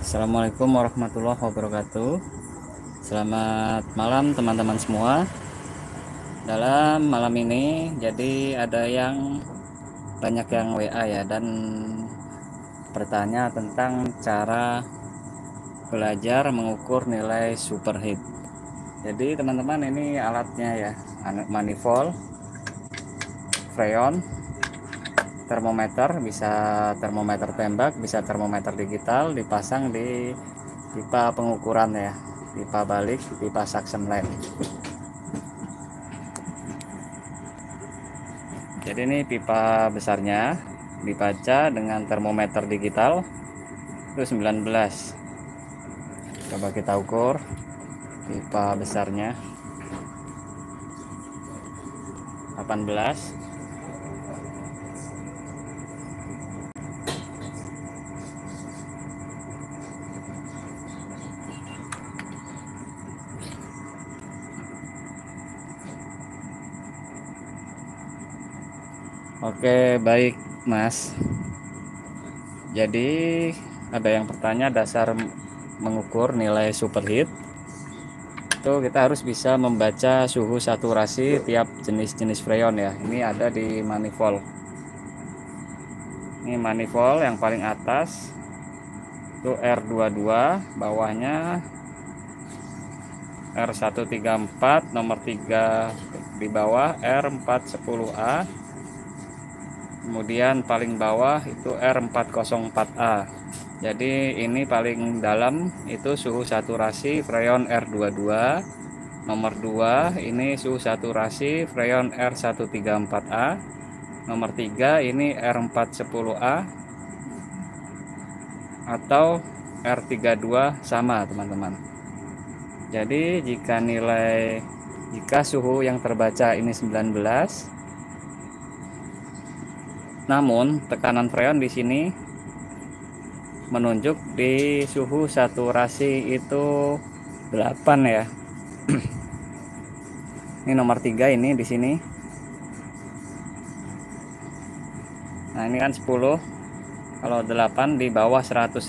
Assalamualaikum warahmatullahi wabarakatuh. Selamat malam teman-teman semua. Dalam malam ini jadi ada yang banyak yang WA ya, dan bertanya tentang cara belajar mengukur nilai superheat. Jadi teman-teman, ini alatnya ya, manifold, freon, termometer, bisa termometer tembak, bisa termometer digital, dipasang di pipa pengukuran ya, pipa balik, pipa suction line. Jadi ini pipa besarnya dibaca dengan termometer digital itu 19. Coba kita ukur pipa besarnya 18. Oke, baik Mas. Jadi ada yang bertanya dasar mengukur nilai superheat. Itu kita harus bisa membaca suhu saturasi tiap jenis-jenis freon ya. Ini ada di manifold. Ini manifold yang paling atas itu R22, bawahnya R134, nomor 3 di bawah R410A. Kemudian paling bawah itu R404A. Jadi ini paling dalam itu suhu saturasi freon R22. Nomor 2 ini suhu saturasi freon R134A. Nomor 3 ini R410A atau R32 sama teman-teman. Jadi jika suhu yang terbaca ini 19, namun tekanan freon di sini menunjuk di suhu saturasi itu 8 ya. Ini nomor 3 ini di sini. Nah, ini kan 10. Kalau 8 di bawah 150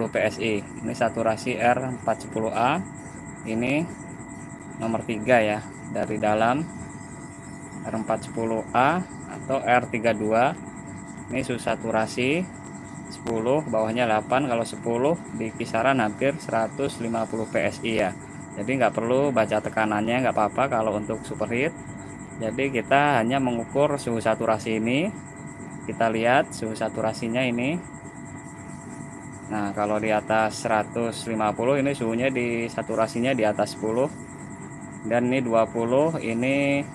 PSI. Ini saturasi R410A. Ini nomor 3 ya, dari dalam R410A atau R32. Ini suhu saturasi 10, bawahnya 8. Kalau 10 di kisaran hampir 150 PSI ya. Jadi nggak perlu baca tekanannya, nggak apa-apa kalau untuk superheat. Jadi kita hanya mengukur suhu saturasi ini. Kita lihat suhu saturasinya ini. Nah, kalau di atas 150 ini suhunya di saturasinya di atas 10. Dan ini 20, ini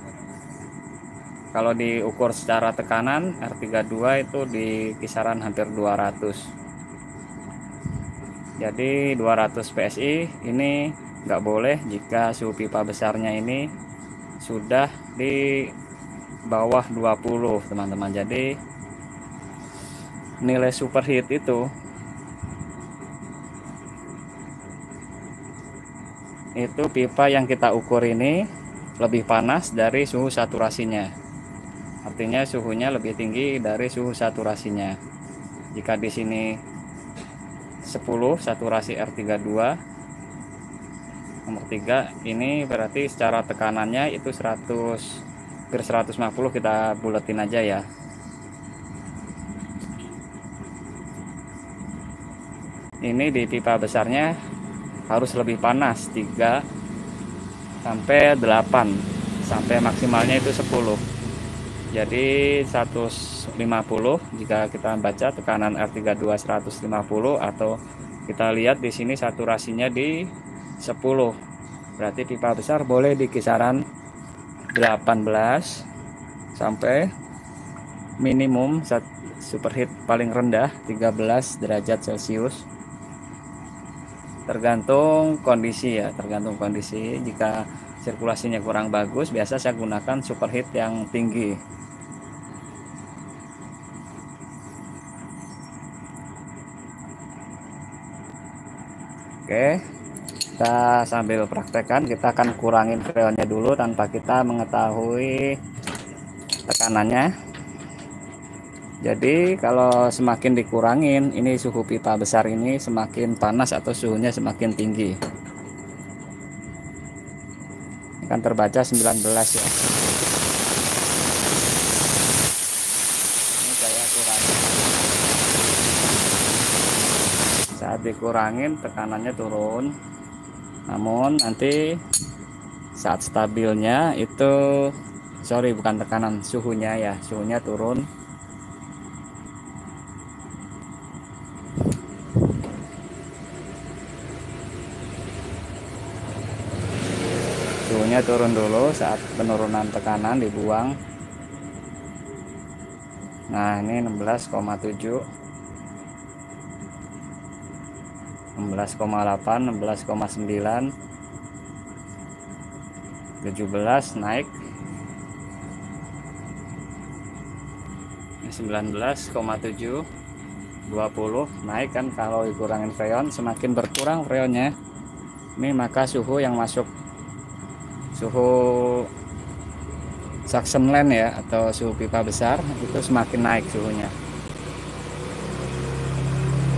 kalau diukur secara tekanan R32 itu di kisaran hampir 200. Jadi 200 PSI ini nggak boleh jika suhu pipa besarnya ini sudah di bawah 20 teman-teman. Jadi nilai superheat itu pipa yang kita ukur ini lebih panas dari suhu saturasinya. Artinya suhunya lebih tinggi dari suhu saturasinya. Jika di sini 10 saturasi R32, nomor 3 ini berarti secara tekanannya itu 100, hampir 150, kita buletin aja ya. Ini di pipa besarnya harus lebih panas, 3 sampai 8, sampai maksimalnya itu 10. Jadi 150 jika kita baca tekanan R32 150, atau kita lihat di sini saturasinya di 10. Berarti pipa besar boleh di kisaran 18 sampai minimum superheat paling rendah 13 derajat Celcius. Tergantung kondisi ya, tergantung kondisi. Jika sirkulasinya kurang bagus, biasa saya gunakan superheat yang tinggi. Oke, kita sambil praktekkan, kita akan kurangin freonnya dulu tanpa kita mengetahui tekanannya. Jadi kalau semakin dikurangin, ini suhu pipa besar ini semakin panas atau suhunya semakin tinggi. Ini kan terbaca 19 ya. Ini saya kurangin. Saat dikurangin tekanannya turun. Namun nanti saat stabilnya itu, sorry bukan tekanan, suhunya ya, suhunya turun. Suhunya turun dulu saat penurunan tekanan dibuang. Nah ini 16,7, 16,8, 16,9, 17 naik 19,7, 20 naik kan. Kalau dikurangin freon semakin berkurang freonnya ini, maka suhu yang masuk, suhu suction line ya atau suhu pipa besar itu semakin naik suhunya.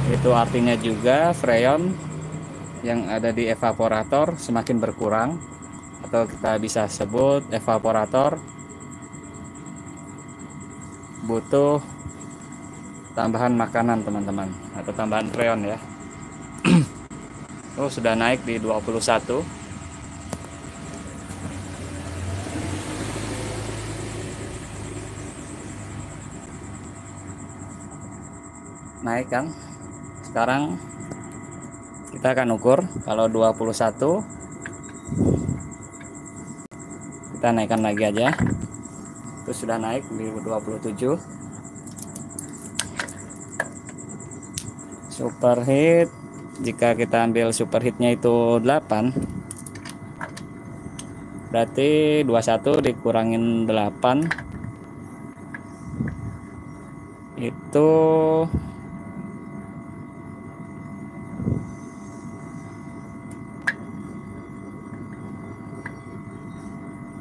Itu artinya juga freon yang ada di evaporator semakin berkurang, atau kita bisa sebut evaporator butuh tambahan makanan teman-teman, atau tambahan freon ya. Oh sudah naik di 21. Naik kan. Sekarang kita akan ukur kalau 21, kita naikkan lagi aja. Itu sudah naik di 27. Superheat, jika kita ambil superheatnya itu 8, berarti 21 dikurangin 8 itu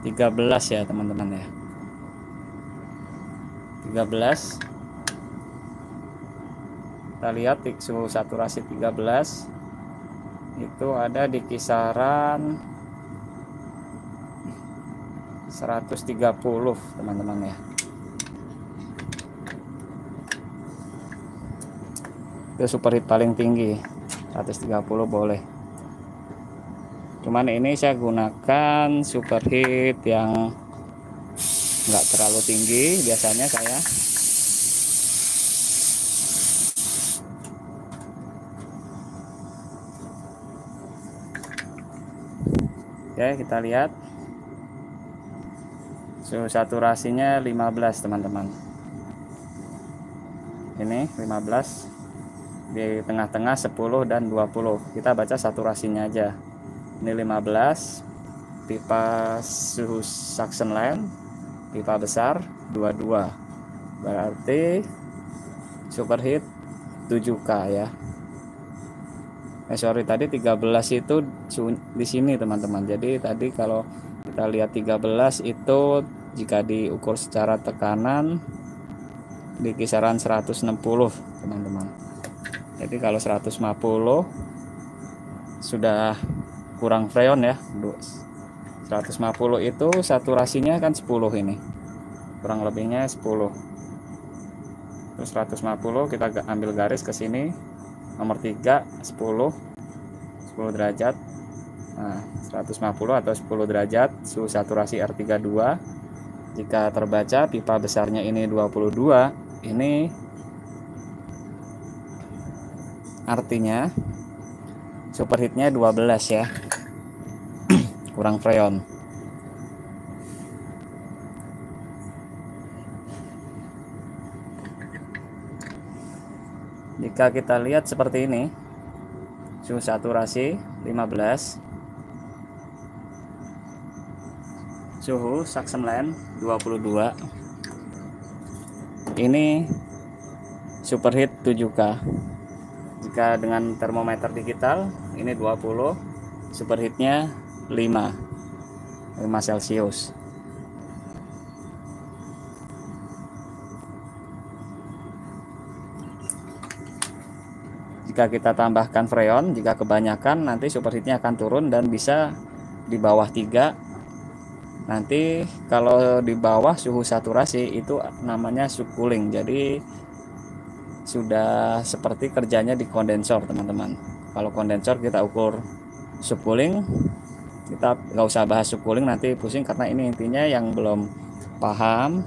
13 ya teman-teman ya. 13. Kita lihat suhu saturasi 13 itu ada di kisaran 130 teman-teman ya. Itu superheat paling tinggi 130 boleh. Cuman ini saya gunakan superheat yang enggak terlalu tinggi biasanya saya. Oke, kita lihat suhu saturasinya 15 teman-teman. Ini 15, di tengah-tengah 10 dan 20. Kita baca saturasinya aja. Ini 15, pipa suhu suction line, pipa besar 22. Berarti superheat 7K ya. Sorry tadi 13 itu di sini teman-teman. Jadi tadi kalau kita lihat 13 itu jika diukur secara tekanan di kisaran 160 teman-teman. Jadi kalau 150 sudah kurang freon ya. 150 itu saturasinya kan 10 ini. Kurang lebihnya 10. Terus 150 kita ambil garis ke sini. Nomor 3 10 derajat. Nah, 150 atau 10 derajat suhu saturasi R32. Jika terbaca pipa besarnya ini 22, ini artinya superheatnya 12 ya. Kurang freon. Jika kita lihat seperti ini, suhu saturasi 15, suhu suction line 22, ini superheat 7K. Jika dengan termometer digital ini 20, superheatnya 5 Celcius. Jika kita tambahkan freon, jika kebanyakan nanti superheatnya akan turun dan bisa di bawah 3. Nanti kalau di bawah suhu saturasi itu namanya subcooling. Jadi sudah seperti kerjanya di kondensor, teman-teman. Kalau kondensor kita ukur subcooling, kita nggak usah bahas subcooling nanti pusing, karena ini intinya yang belum paham.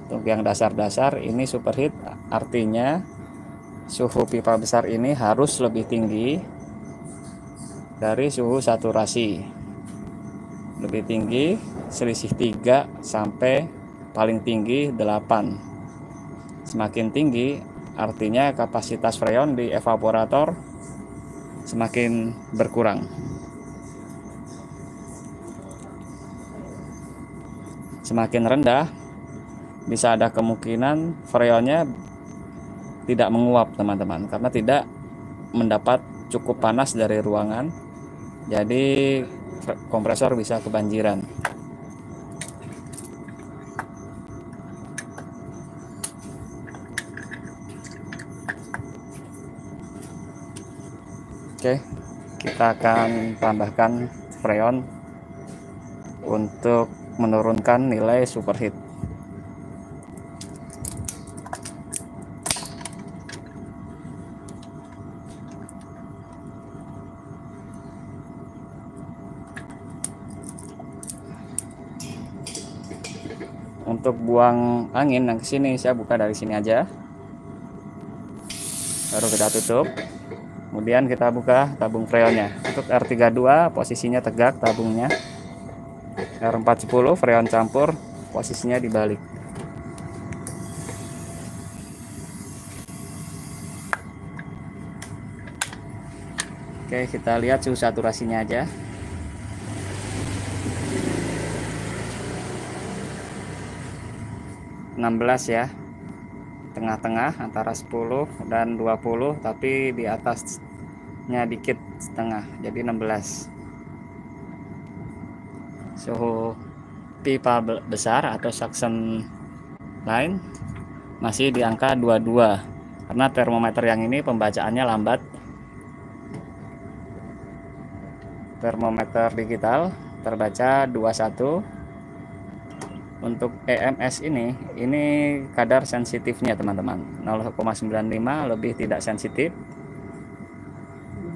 Untuk yang dasar-dasar, ini superheat artinya suhu pipa besar ini harus lebih tinggi dari suhu saturasi. Lebih tinggi selisih 3 sampai paling tinggi 8. Semakin tinggi artinya kapasitas freon di evaporator semakin berkurang. Semakin rendah bisa ada kemungkinan freonnya tidak menguap, teman-teman, karena tidak mendapat cukup panas dari ruangan, jadi kompresor bisa kebanjiran. Oke, kita akan tambahkan freon untuk menurunkan nilai superheat. Untuk buang angin yang ke sini, saya buka dari sini aja, baru kita tutup. Kemudian kita buka tabung freonnya. Untuk R32 posisinya tegak tabungnya. R410 freon campur posisinya dibalik. Oke, kita lihat suhu saturasinya aja. ya, tengah-tengah antara 10 dan 20, tapi di atasnya dikit setengah, jadi 16. Suhu pipa besar atau suction line masih di angka 22, karena termometer yang ini pembacaannya lambat. Termometer digital terbaca 21. Untuk EMS ini kadar sensitifnya, teman-teman, 0,95, lebih tidak sensitif.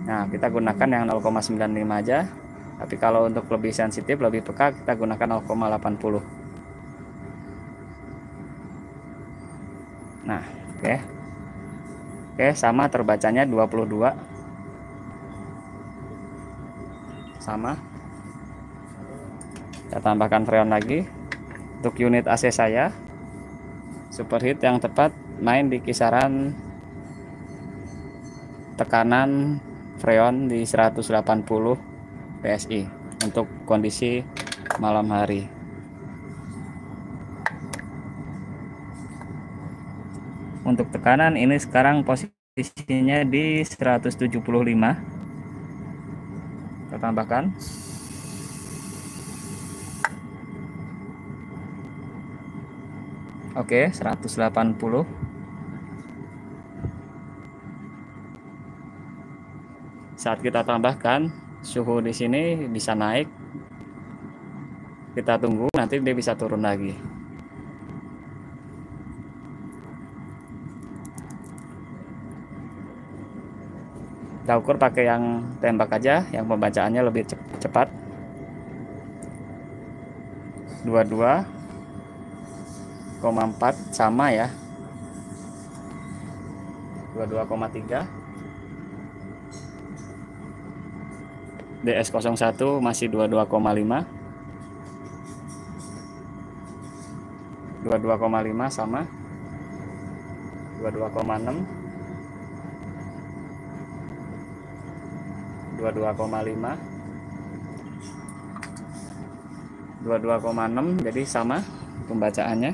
Nah, kita gunakan yang 0,95 aja. Tapi kalau untuk lebih sensitif, lebih peka, kita gunakan 0,80. Nah, oke, sama terbacanya 22. Sama. Kita tambahkan freon lagi. Untuk unit AC saya, superheat yang tepat main di kisaran tekanan freon di 180 PSI untuk kondisi malam hari. Untuk tekanan ini sekarang posisinya di 175. Kita tambahkan. Oke, 180. Saat kita tambahkan, suhu di sini bisa naik. Kita tunggu, nanti dia bisa turun lagi. Kita ukur pakai yang tembak aja, yang pembacaannya lebih cepat. 22,4 sama ya. 22,3. DS01 masih 22,5. 22,5 sama. 22,6. 22,5. 22,6, jadi sama pembacaannya.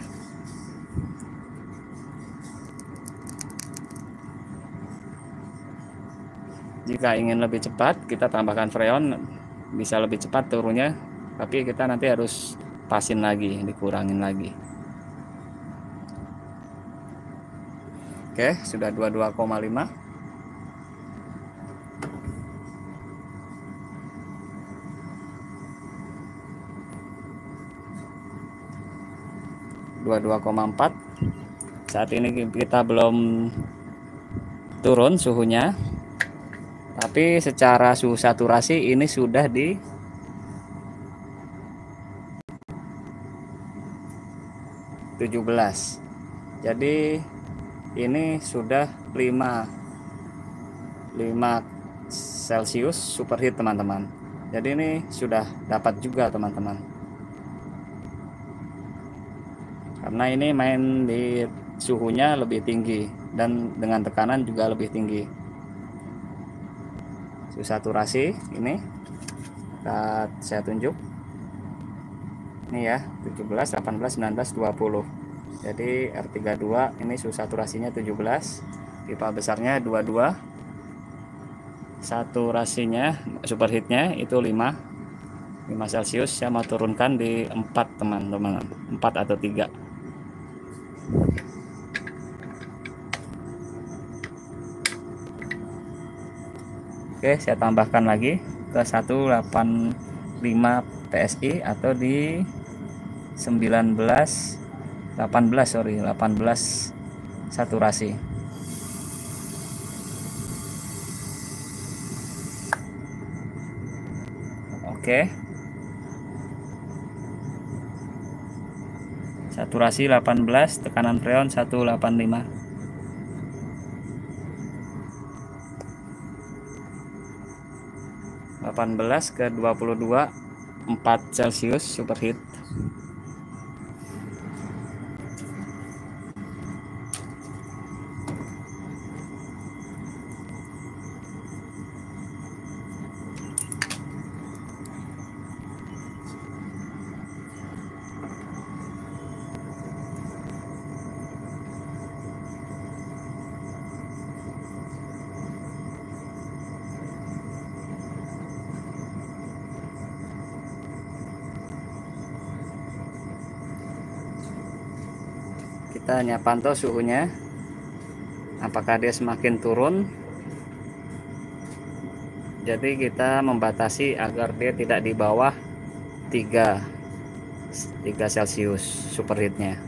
Jika ingin lebih cepat, kita tambahkan freon, bisa lebih cepat turunnya, tapi kita nanti harus pasin lagi, dikurangin lagi. Oke, sudah 22,5. 22,4. Saat ini kita belum turun suhunya, tapi secara suhu saturasi ini sudah di 17. Jadi ini sudah 5 Celcius superheat teman-teman. Jadi ini sudah dapat juga teman-teman, karena ini main di suhunya lebih tinggi dan dengan tekanan juga lebih tinggi. Suhu saturasi ini saya tunjuk ini ya, 17, 18, 19, 20. Jadi R32 ini suhu saturasinya 17, pipa besarnya 22, saturasinya superheatnya itu 5 Celcius. Saya mau turunkan di 4 teman-teman, 4 atau 3. Oke, saya tambahkan lagi ke 185 PSI atau di 18 saturasi. Oke, saturasi 18, tekanan freon 185. ke 22, 4 Celcius superheat. Kita hanya pantau suhunya, apakah dia semakin turun. Jadi kita membatasi agar dia tidak di bawah 3 Celcius superheatnya.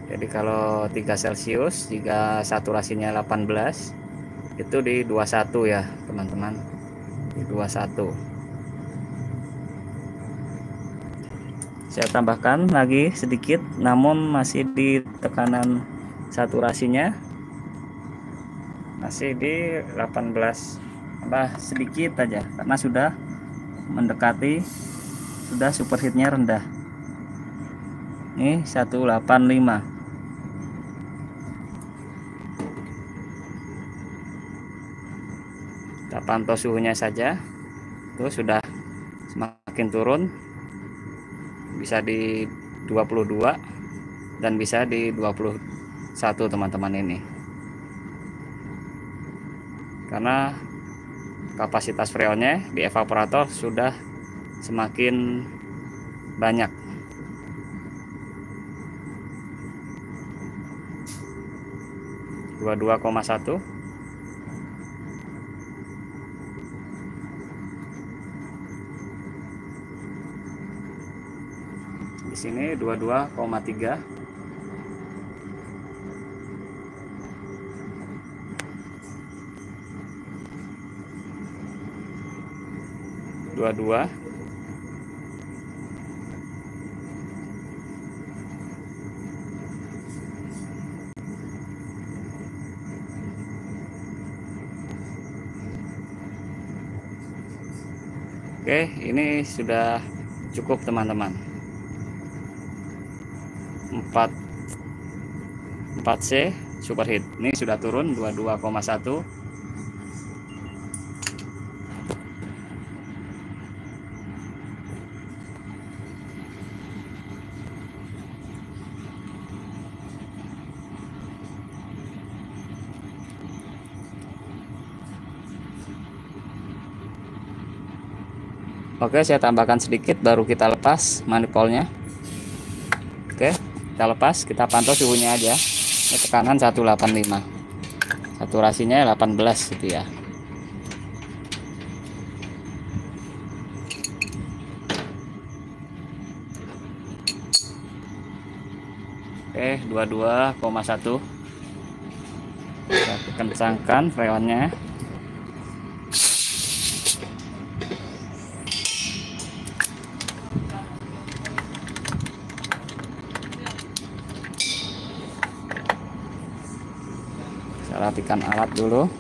Jadi kalau 3 Celcius, jika saturasinya 18, itu di 21 ya teman-teman, di 21. Saya tambahkan lagi sedikit, namun masih di tekanan saturasinya masih di 18, tambah sedikit aja karena sudah mendekati, sudah superheatnya rendah. Ini 185. Kita pantau suhunya saja, itu sudah semakin turun, bisa di 22 dan bisa di 21 teman-teman ini, karena kapasitas freonnya di evaporator sudah semakin banyak. Dua 22,1. Di sini 22,3. Dua. Oke, ini sudah cukup teman-teman. 4C superheat ini sudah turun 22,1. Oke, saya tambahkan sedikit baru kita lepas manifoldnya. Oke, kita lepas, kita pantau suhunya aja. Ini tekanan 185, saturasinya 18 gitu ya. Oke, 22,1. Kita kencangkan freonnya. Saya rapikan alat dulu.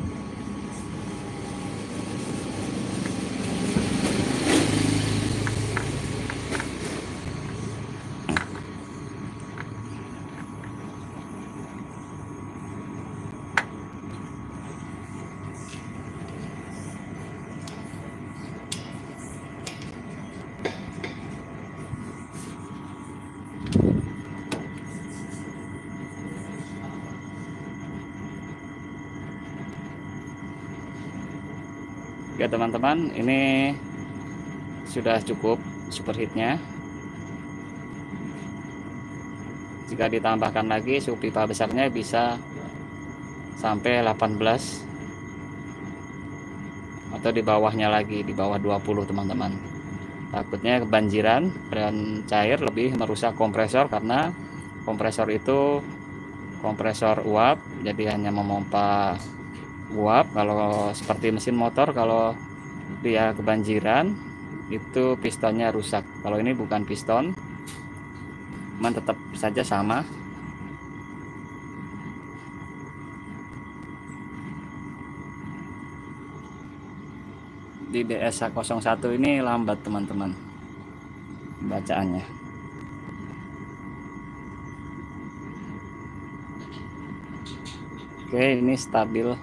Oke teman-teman, ini sudah cukup superheatnya. Jika ditambahkan lagi suhu pipa besarnya bisa sampai 18 atau di bawahnya lagi, di bawah 20 teman-teman. Takutnya kebanjiran freon cair, lebih merusak kompresor karena kompresor itu kompresor uap, jadi hanya memompa uap. Kalau seperti mesin motor, kalau dia kebanjiran itu pistonnya rusak. Kalau ini bukan piston, cuman tetap saja sama. Di DS01 ini lambat teman-teman bacaannya. Oke, ini stabil.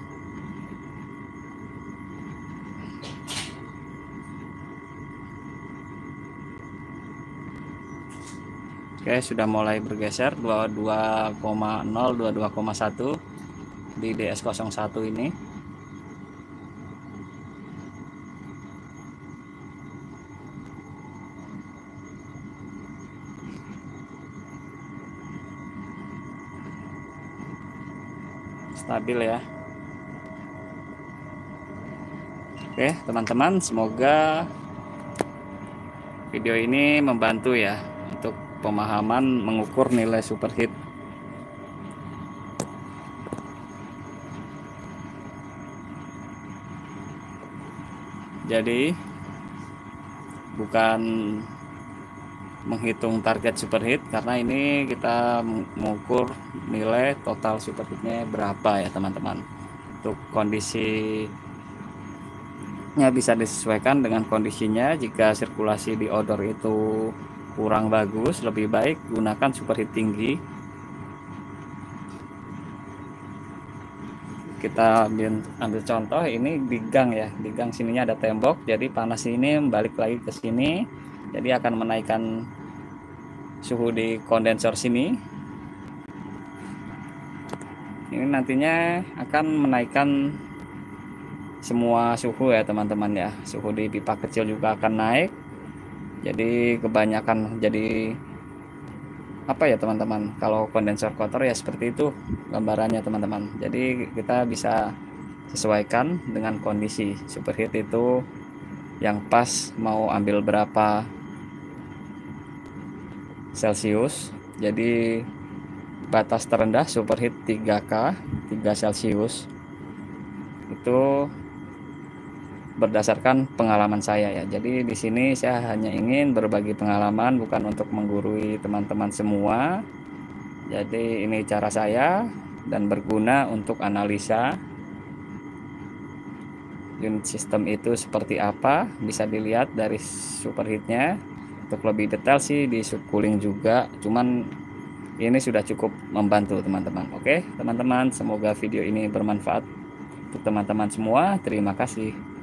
Oke, sudah mulai bergeser 22,0, 22,1 di DS01 ini. Stabil ya. Oke, teman-teman, semoga video ini membantu ya untuk pemahaman mengukur nilai superheat. Jadi bukan menghitung target superheat, karena ini kita mengukur nilai total superheatnya berapa ya teman-teman. Untuk kondisinya bisa disesuaikan dengan kondisinya. Jika sirkulasi di odor itu kurang bagus, lebih baik gunakan superheat tinggi. Kita ambil contoh, ini di gang ya, di gang sininya ada tembok, jadi panas ini balik lagi ke sini, jadi akan menaikkan suhu di kondensor sini. Ini nantinya akan menaikkan semua suhu ya teman-teman ya. Suhu di pipa kecil juga akan naik. Jadi kebanyakan, jadi apa ya teman-teman, kalau kondensor kotor ya seperti itu gambarannya teman-teman. Jadi kita bisa sesuaikan dengan kondisi superheat itu yang pas mau ambil berapa Celcius. Jadi batas terendah superheat 3K, 3 Celcius. Itu berdasarkan pengalaman saya ya. Jadi di sini saya hanya ingin berbagi pengalaman, bukan untuk menggurui teman-teman semua. Jadi ini cara saya dan berguna untuk analisa unit sistem itu seperti apa. Bisa dilihat dari superheatnya. Untuk lebih detail sih di subcooling juga, cuman ini sudah cukup membantu teman-teman. Oke teman-teman, semoga video ini bermanfaat untuk teman-teman semua. Terima kasih.